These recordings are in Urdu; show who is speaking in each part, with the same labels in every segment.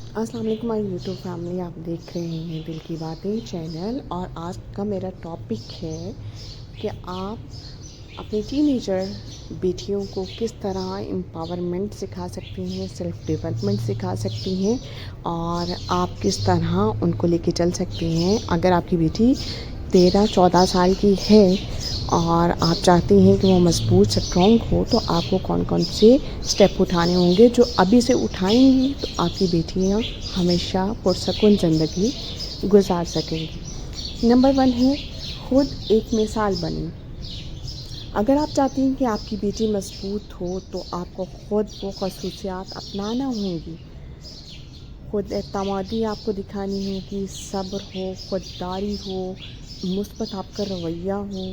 Speaker 1: السلام علیکم مائی یوٹیوب فیملی، آپ دیکھ رہے ہیں دل کی باتیں چینل، اور آج کا میرا ٹاپک ہے کہ آپ اپنی ٹین ایجر بیٹیوں کو کس طرح امپاورمنٹ سکھا سکتی ہیں، سیلف ڈیولپمنٹ سکھا سکتی ہیں، اور آپ کس طرح ان کو لے کے چل سکتی ہیں۔ اگر آپ کی بیٹی 13-14 سال کی ہے اور آپ چاہتی ہیں کہ وہ مضبوط اسٹرانگ ہو، تو آپ کو کون کون سے اسٹیپ اٹھانے ہوں گے جو ابھی سے اٹھائیں گی تو آپ کی بیٹیاں ہمیشہ پرسکون زندگی گزار سکیں گی۔ نمبر 1 ہے خود ایک مثال بنیں۔ اگر آپ چاہتی ہیں کہ آپ کی بیٹی مضبوط ہو تو آپ کو خود وہ خصوصیات اپنانا ہوں گی۔ خود اعتمادی آپ کو دکھانی ہوگی، صبر ہو، خودداری ہو، مثبت آپ کا رویہ ہو،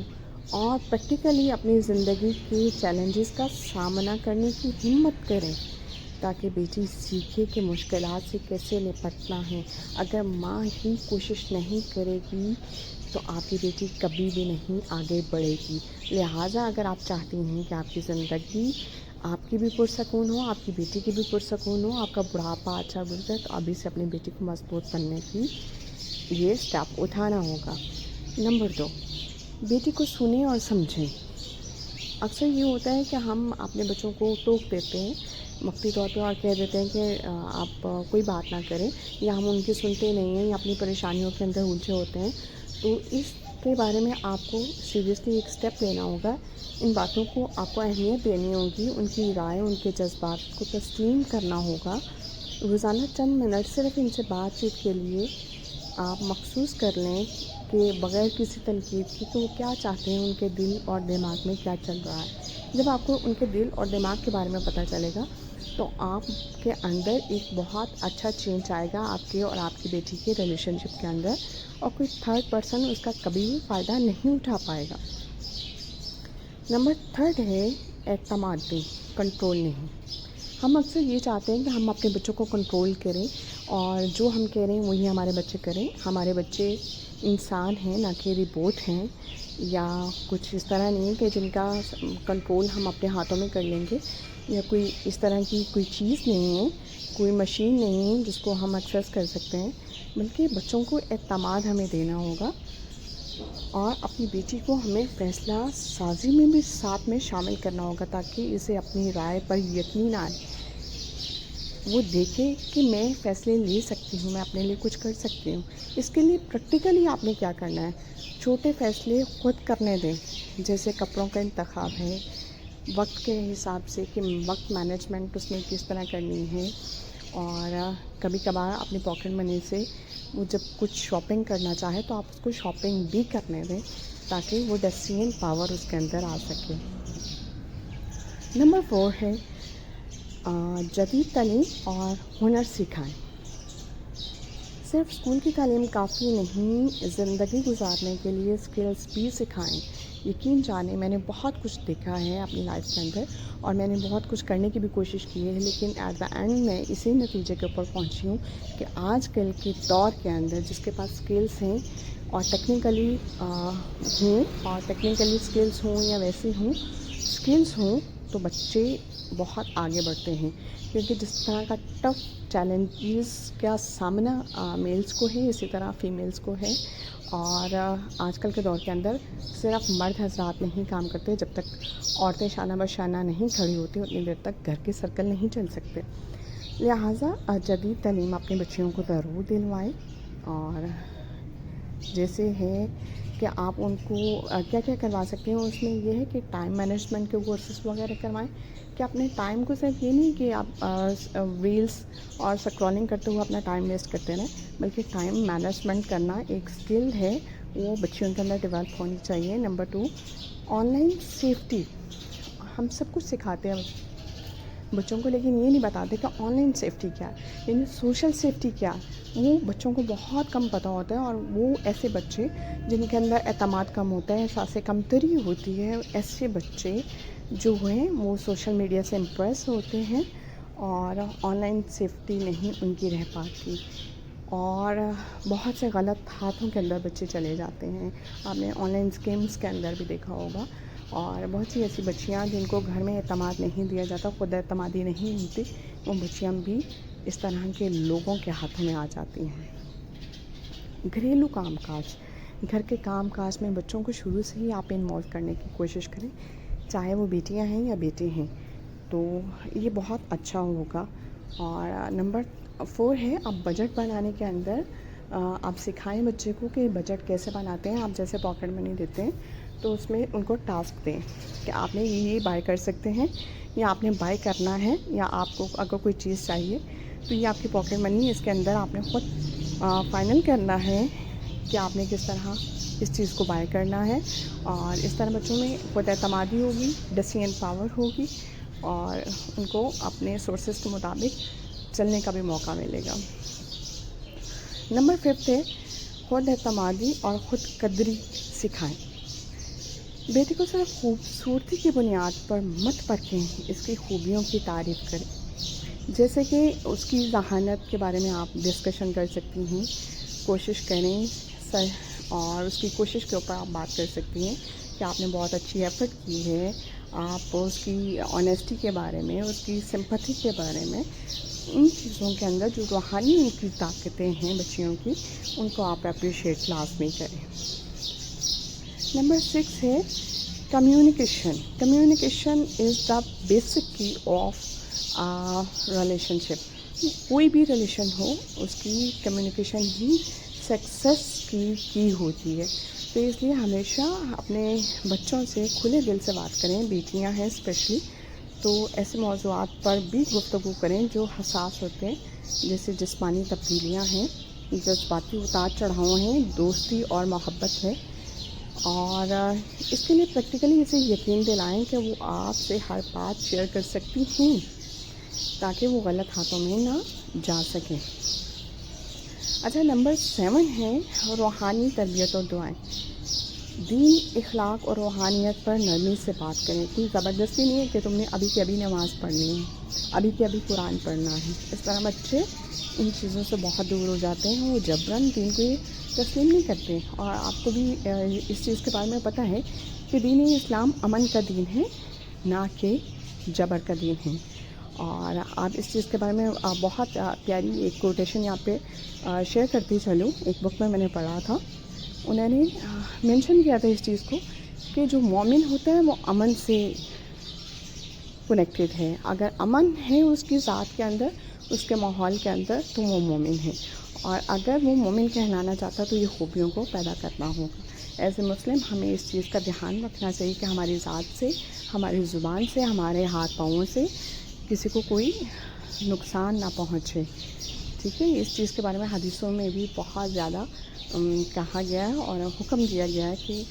Speaker 1: اور پریکٹیکلی اپنی زندگی کے چیلنجز کا سامنا کرنے کی ہمت کریں، تاکہ بیٹی سیکھے کہ مشکلات سے کیسے نپٹنا ہے۔ اگر ماں ہی کوشش نہیں کرے گی تو آپ کی بیٹی کبھی بھی نہیں آگے بڑھے گی۔ لہٰذا اگر آپ چاہتی ہیں کہ آپ کی زندگی آپ کی بھی پرسکون ہو، آپ کی بیٹی کی بھی پرسکون ہو، آپ کا بڑھاپا اچھا گزرے، تو ابھی سے اپنی بیٹی کو مضبوط بننے کی یہ اسٹیپ اٹھانا ہوگا۔ نمبر 2، بیٹی کو سنیں اور سمجھیں۔ اکثر یہ ہوتا ہے کہ ہم اپنے بچوں کو ٹوک دیتے ہیں وقتی طور پہ اور کہہ دیتے ہیں کہ آپ کوئی بات نہ کریں، یا ہم ان کی سنتے نہیں ہیں یا اپنی پریشانیوں کے اندر الجھے ہوتے ہیں۔ تو اس کے بارے میں آپ کو سیریسلی ایک اسٹیپ لینا ہوگا۔ ان باتوں کو آپ کو اہمیت دینی ہوگی، ان کی رائے، ان کے جذبات کو تسلیم کرنا ہوگا۔ روزانہ چند منٹ صرف ان سے بات چیت کے لیے آپ مخصوص کر لیں کہ بغیر کسی تنقید کے کہ وہ کیا چاہتے ہیں، ان کے دل اور دماغ میں کیا چل رہا ہے۔ جب آپ کو ان کے دل اور دماغ کے بارے میں پتہ چلے گا تو آپ کے اندر ایک بہت اچھا چینج آئے گا آپ کے اور آپ کی بیٹی کے ریلیشن شپ کے اندر، اور کوئی تھرڈ پرسن اس کا کبھی بھی فائدہ نہیں اٹھا پائے گا۔ نمبر 3 ہے اعتماد دیں، کنٹرول نہیں۔ ہم اکثر یہ چاہتے ہیں کہ ہم اپنے بچوں کو کنٹرول کریں اور جو ہم کہہ رہے ہیں وہی ہمارے بچے کریں۔ ہمارے بچے انسان ہیں، نہ کہ روبوٹ ہیں، یا کچھ اس طرح نہیں ہے کہ جن کا کنٹرول ہم اپنے ہاتھوں میں کر لیں گے، یا کوئی اس طرح کی کوئی چیز نہیں ہے، کوئی مشین نہیں ہے جس کو ہم ایکسیس کر سکتے ہیں، بلکہ بچوں کو اعتماد ہمیں دینا ہوگا، اور اپنی بیٹی کو ہمیں فیصلہ سازی میں بھی ساتھ میں شامل کرنا ہوگا، تاکہ اسے اپنی رائے پر یقین آئے، وہ دیکھے کہ میں فیصلے لے سکتی ہوں، میں اپنے لیے کچھ کر سکتی ہوں۔ اس کے لیے پریکٹیکلی آپ نے کیا کرنا ہے، چھوٹے فیصلے خود کرنے دیں، جیسے کپڑوں کا انتخاب ہے، وقت کے حساب سے کہ وقت مینجمنٹ اس میں کس طرح کرنی ہے، اور کبھی کبھار اپنی پاکٹ منی سے وہ جب کچھ شاپنگ کرنا چاہے تو آپ اس کو شاپنگ بھی کرنے دیں، تاکہ وہ ڈیسیژن پاور اس کے اندر آ سکے۔ نمبر 4 ہے جدید تعلیم اور ہنر سکھائیں۔ صرف اسکول کی تعلیم کافی نہیں، زندگی گزارنے کے لیے اسکلز بھی سکھائیں۔ یقین جانیں، میں نے بہت کچھ دیکھا ہے اپنی لائف کے اندر، اور میں نے بہت کچھ کرنے کی بھی کوشش کی ہے، لیکن ایٹ دا اینڈ میں اسی نتیجے کے اوپر پہنچی ہوں کہ آج کل کے دور کے اندر جس کے پاس اسکلز ہیں اور ٹیکنیکلی اسکلز ہوں یا ویسے ہوں اسکلز ہوں، تو بچے بہت آگے بڑھتے ہیں، کیونکہ جس طرح کا ٹف چیلنجز کا سامنا میلز کو ہے، اسی طرح فیمیلز کو ہے، اور آج کل کے دور کے اندر صرف مرد حضرات نہیں کام کرتے، جب تک عورتیں شانہ بہ شانہ نہیں کھڑی ہوتی اتنی دیر تک گھر کے سرکل نہیں چل سکتے۔ لہٰذا جدید تعلیم اپنے بچیوں کو ضرور دلوائیں، اور جیسے ہے کہ آپ ان کو کیا کیا کروا سکتے ہیں، اس میں یہ ہے کہ ٹائم مینجمنٹ کے کورسز وغیرہ کروائیں، کہ اپنے ٹائم کو صرف یہ نہیں کہ آپ ریلس اور سکرولنگ کرتے ہوئے اپنا ٹائم ویسٹ کرتے رہیں، بلکہ ٹائم مینجمنٹ کرنا ایک اسکل ہے، وہ بچیوں کے اندر ڈیولپ ہونی چاہیے۔ Number 2، on line safety. ہم سب کچھ سکھاتے ہیں بچوں کو، لیکن یہ نہیں بتاتے کہ آن لائن سیفٹی کیا ہے، یعنی سوشل سیفٹی کیا ہے، وہ بچوں کو بہت کم پتہ ہوتا ہے، اور وہ ایسے بچے جن کے اندر اعتماد کم ہوتا ہے، احساس کمتری ہوتی ہے، ایسے بچے جو ہیں وہ سوشل میڈیا سے امپریس ہوتے ہیں، اور آن لائن سیفٹی نہیں ان کی رہ پاتی، اور بہت سے غلط ہاتھوں کے اندر بچے چلے جاتے ہیں۔ آپ نے آن لائن اسکیمز کے اندر بھی دیکھا ہوگا، اور بہت سی ایسی بچیاں جن کو گھر میں اعتماد نہیں دیا جاتا، خود اعتمادی نہیں ہوتی، وہ بچیاں بھی اس طرح کے لوگوں کے ہاتھوں میں آ جاتی ہیں۔ گھریلو کام کاج، گھر کے کام کاج میں بچوں کو شروع سے ہی آپ انوالو کرنے کی کوشش کریں، چاہے وہ بیٹیاں ہیں یا بیٹے ہیں، تو یہ بہت اچھا ہوگا۔ اور نمبر 4 ہے، آپ بجٹ بنانے کے اندر آپ سکھائیں بچے کو کہ بجٹ کیسے بناتے ہیں۔ آپ جیسے پاکٹ منی دیتے ہیں تو اس میں ان کو ٹاسک دیں کہ آپ نے یہ بائی کر سکتے ہیں، یا آپ نے بائی کرنا ہے، یا آپ کو اگر کوئی چیز چاہیے تو یہ آپ کی پاکٹ منی، اس کے اندر آپ نے خود فائنل کرنا ہے کہ آپ نے کس طرح اس چیز کو بائی کرنا ہے۔ اور اس طرح بچوں میں خود اعتمادی ہوگی، ڈیسیژن پاور ہوگی، اور ان کو اپنے سورسز کے مطابق چلنے کا بھی موقع ملے گا۔ نمبر 5 ہے، خود اعتمادی اور خود قدری سکھائیں۔ بیٹی کو صرف خوبصورتی کی بنیاد پر مت پرکھیں، اس کی خوبیوں کی تعریف کریں۔ جیسے کہ اس کی ذہانت کے بارے میں آپ ڈسکشن کر سکتی ہیں، کوشش کریں اور اس کی کوشش کے اوپر آپ بات کر سکتی ہیں کہ آپ نے بہت اچھی ایفرٹ کی ہے۔ آپ اس کی آنیسٹی کے بارے میں، اس کی سمپتھی کے بارے میں، ان چیزوں کے اندر جو روحانی ان کی طاقتیں ہیں بچیوں کی، ان کو آپ اپریشیٹ لازمی کریں۔ نمبر 6 ہے communication. Communication is the basic کی آف ریلیشن شپ۔ کوئی بھی ریلیشن ہو، اس کی کمیونیکیشن ہی سکسیس کی ہوتی ہے۔ تو اس لیے ہمیشہ اپنے بچوں سے کھلے دل سے بات کریں، بیٹیاں ہیں اسپیشلی، تو ایسے موضوعات پر بھی گفتگو کریں جو حساس ہوتے ہیں، جیسے جسمانی تبدیلیاں ہیں، جذباتی اتار چڑھاؤ ہیں، دوستی اور محبت ہے۔ اور اس کے لیے پریکٹیکلی اسے یقین دلائیں کہ وہ آپ سے ہر بات شیئر کر سکتی ہیں، تاکہ وہ غلط ہاتھوں میں نہ جا سکیں۔ اچھا، نمبر 7 ہے روحانی تربیت اور دعائیں۔ دین، اخلاق اور روحانیت پر نرمی سے بات کریں۔ کوئی زبردستی نہیں ہے کہ تم نے ابھی کی ابھی نماز پڑھنی ہے، ابھی کی ابھی قرآن پڑھنا ہے۔ اس طرح بچے ان چیزوں سے بہت دور ہو جاتے ہیں، وہ جبراً دین کو تسلیم نہیں کرتے۔ اور آپ کو بھی اس چیز کے بارے میں پتہ ہے کہ دین اسلام امن کا دین ہے، نہ کہ جبر کا دین ہے۔ اور آپ اس چیز کے بارے میں بہت پیاری ایک کوٹیشن یہاں پہ شیئر کرتی چلوں، ایک بک میں نے پڑھا تھا، انہوں نے مینشن کیا تھا اس چیز کو کہ جو مومن ہوتا ہے وہ امن سے کنیکٹڈ ہے۔ اگر امن ہے اس کی ذات کے اندر، اس کے ماحول کے اندر، تو وہ مومن ہے۔ اور اگر وہ مومن کہلانا چاہتا تو یہ خوبیوں کو پیدا کرنا ہوگا۔ ایز اے مسلم ہمیں اس چیز کا دھیان رکھنا چاہیے کہ ہماری ذات سے، ہماری زبان سے، ہمارے ہاتھ پاؤں سے کسی کو کوئی نقصان نہ پہنچے، ٹھیک ہے۔ اس چیز کے بارے میں حدیثوں میں بھی بہت زیادہ کہا گیا ہے اور حکم دیا گیا ہے کہ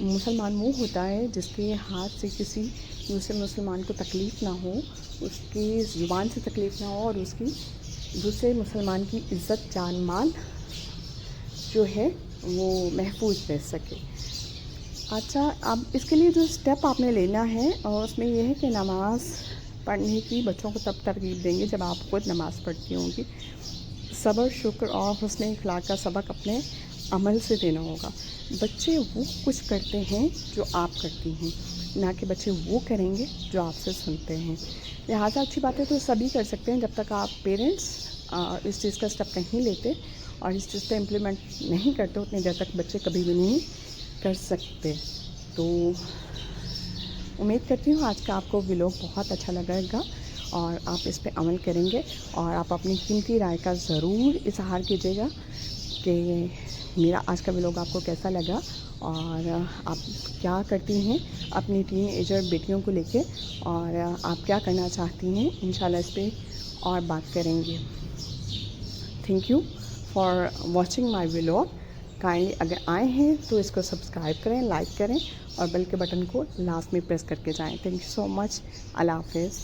Speaker 1: مسلمان وہ ہوتا ہے جس کے ہاتھ سے کسی دوسرے مسلمان کو تکلیف نہ ہو، اس کی زبان سے تکلیف نہ ہو، اور اس کی دوسرے مسلمان کی عزت جان مال جو ہے وہ محفوظ رہ سکے۔ اچھا، اب اس کے لیے جو اسٹیپ آپ نے لینا ہے، اور اس میں یہ ہے کہ نماز پڑھنے کی بچوں کو تب ترغیب دیں گے جب آپ خود نماز پڑھتی ہوں گی۔ صبر، شکر اور حسن اخلاق کا سبق اپنے عمل سے دینا ہوگا۔ بچے وہ کچھ کرتے ہیں جو آپ کرتی ہیں، نہ کہ بچے وہ کریں گے جو آپ سے سنتے ہیں۔ لہٰذا اچھی باتیں تو سبھی کر سکتے ہیں، جب تک آپ پیرنٹس اس چیز کا اسٹیپ نہیں لیتے اور اس چیز پہ امپلیمنٹ نہیں کرتے، اتنی دیر تک بچے کبھی بھی نہیں کر سکتے۔ تو امید کرتی ہوں آج کا آپ کو ولاگ بہت اچھا لگے گا اور آپ اس پہ عمل کریں گے، اور آپ اپنی قیمتی رائے کا ضرور اظہار کیجیے گا کہ میرا آج کا ولاگ آپ کو کیسا لگا، اور آپ کیا کرتی ہیں اپنی ٹین ایجر بیٹیوں کو لے کے، اور آپ کیا کرنا چاہتی ہیں۔ انشاءاللہ اس پہ اور بات کریں گے۔ Thank you for watching my vlog. Kindly اگر آئے ہیں تو اس کو سبسکرائب کریں، لائک کریں، اور بیل کے بٹن کو لاسٹ میں پریس کر کے جائیں۔ تھینک یو سو مچ۔ اللہ حافظ۔